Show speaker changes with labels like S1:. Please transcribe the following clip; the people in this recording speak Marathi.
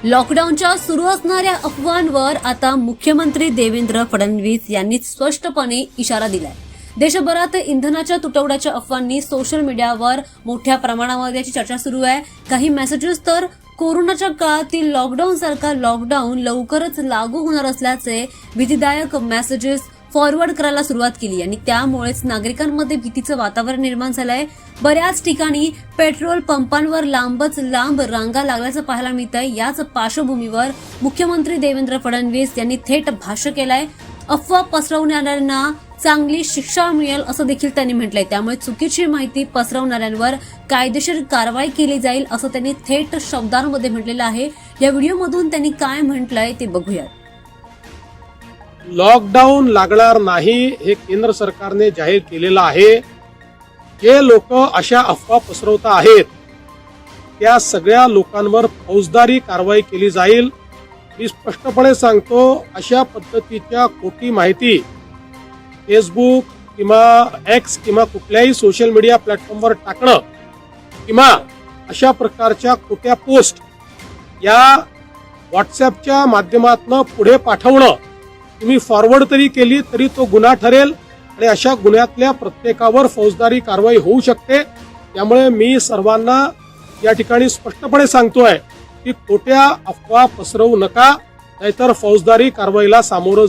S1: लॉकडाऊनच्या सुरू असणाऱ्या अफवांवर आता मुख्यमंत्री देवेंद्र फडणवीस यांनी स्पष्टपणे इशारा दिलाय. देशभरात इंधनाच्या तुटवड्याच्या अफवांनी सोशल मीडियावर मोठ्या प्रमाणावर याची चर्चा सुरू आहे. काही मेसेजेस तर कोरोनाच्या काळातील लॉकडाऊन सारखा लॉकडाऊन लवकरच लागू होणार असल्याचे भीतीदायक मेसेजेस फॉरवर्ड करायला सुरुवात केली आणि त्यामुळेच नागरिकांमध्ये भीतीचं वातावरण निर्माण झालंय. बऱ्याच ठिकाणी पेट्रोल पंपांवर लांबच लांब रांगा लागल्याचं पाहायला मिळतंय. याच पार्श्वभूमीवर मुख्यमंत्री देवेंद्र फडणवीस यांनी थेट भाष्य केलंय. अफवा पसरवणाऱ्यांना चांगली शिक्षा मिळेल असं देखील त्यांनी म्हटलंय. त्यामुळे चुकीची माहिती पसरवणाऱ्यांवर कायदेशीर कारवाई केली जाईल असं त्यांनी थेट शब्दांमध्ये म्हटलेलं आहे. या व्हिडिओमधून त्यांनी काय म्हटलंय ते बघूयात.
S2: लॉकडाऊन लागणार नाही हे केंद्र सरकारने जाहीर केलेलं आहे. जे लोक अशा अफवा पसरवत आहेत त्या सगळ्या लोकांवर फौजदारी कारवाई केली जाईल. मी स्पष्टपणे सांगतो, अशा पद्धतीच्या खोटी माहिती फेसबुक किंवा एक्स किंवा कुठल्याही सोशल मीडिया प्लॅटफॉर्मवर टाकणं किंवा अशा प्रकारच्या खोट्या पोस्ट या व्हॉट्सअपच्या माध्यमातून पुढे पाठवणं तुम्ही फॉरवर्ड तरी केली तरी तो गुन्हा ठरेल आणि अशा गुन्ह्यातल्या प्रत्येकावर फौजदारी कारवाई होऊ शकते. त्यामुळे मी सर्वांना या ठिकाणी स्पष्टपणे सांगतोय की खोट्या अफवा पसरवू नका, नाहीतर फौजदारी कारवाईला सामोरं